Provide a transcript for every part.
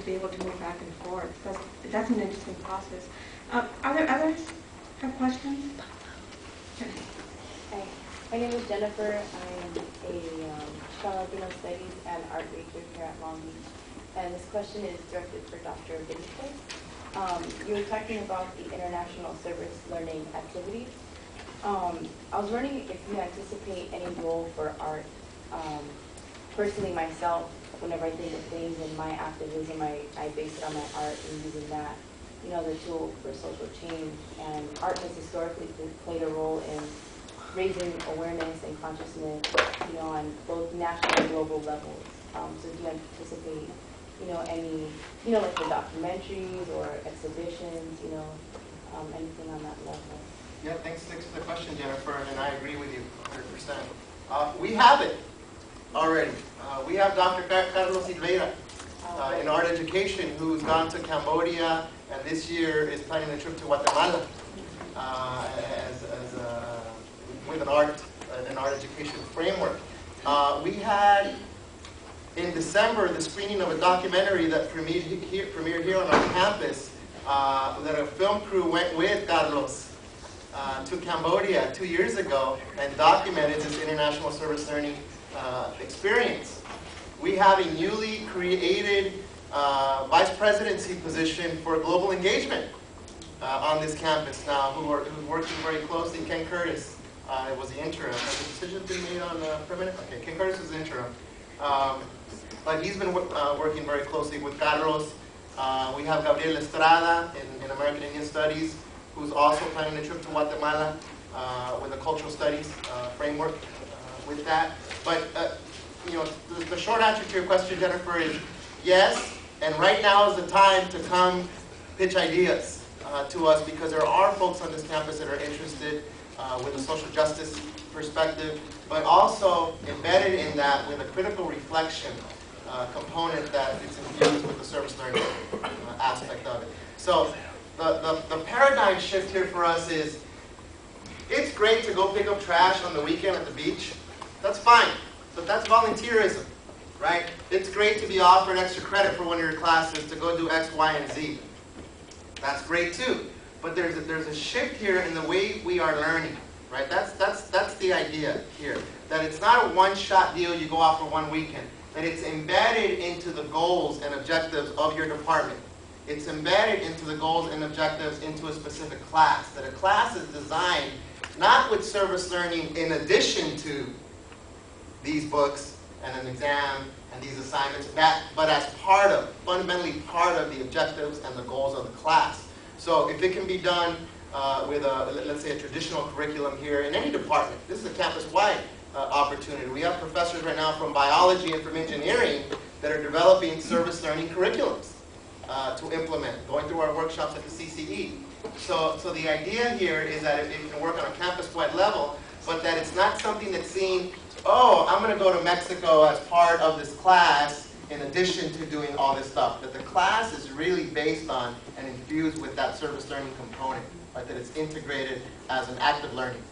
be able to move back and forth. That's an interesting process. Are there others who have questions? Hi, my name is Jennifer. I'm a Chicano Latino Studies and Art major here at Long Beach. And this question is directed for Dr. Benitez. You were talking about the international service learning activities. I was wondering if you anticipate any role for art. Personally, myself, whenever I think of things in my activism, I base it on my art and using that, you know, the tool for social change. And art has historically played a role in raising awareness and consciousness, you know, on both national and global levels. So do you anticipate, you know, any, you know, like the documentaries or exhibitions, you know, anything on that level? Yeah, thanks for the question, Jennifer, and I agree with you 100%. We have it already. We have Dr. Carlos Silveira in art education who's gone to Cambodia and this year is planning a trip to Guatemala with an art education framework. We had in December the screening of a documentary that premiered here on our campus that a film crew went with Carlos to Cambodia 2 years ago and documented this international service learning experience. We have a newly created vice presidency position for global engagement on this campus now, who's working very closely. Ken Curtis was the interim. Has the decision been made on permanent? Okay, Ken Curtis was the interim. But he's been working very closely with Carlos. We have Gabriel Estrada in American Indian Studies, who's also planning a trip to Guatemala with a cultural studies framework with that. But you know, the short answer to your question, Jennifer, is yes. And right now is the time to come pitch ideas to us, because there are folks on this campus that are interested with a social justice perspective, but also embedded in that with a critical reflection component that is infused with the service learning aspect of it. So the paradigm shift here for us is, it's great to go pick up trash on the weekend at the beach. That's fine, but that's volunteerism, right? It's great to be offered extra credit for one of your classes to go do X, Y, and Z. That's great too. But there's a shift here in the way we are learning, right? That's the idea here. That it's not a one-shot deal you go off for one weekend. That it's embedded into the goals and objectives of your department. It's embedded into the goals and objectives into a specific class. That a class is designed not with service learning in addition to these books and an exam and these assignments, but as part of, fundamentally part of the objectives and the goals of the class. So if it can be done with let's say a traditional curriculum here in any department, this is a campus-wide opportunity. We have professors right now from biology and from engineering that are developing service learning curriculums to implement, going through our workshops at the CCE. So the idea here is that it can work on a campus-wide level, but that it's not something that's seen, oh, I'm going to go to Mexico as part of this class in addition to doing all this stuff. That the class is really based on and infused with that service learning component, right? That it's integrated as an active learning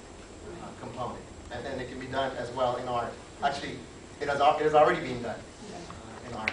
component. And it can be done as well in art. Actually, it is already being done in art.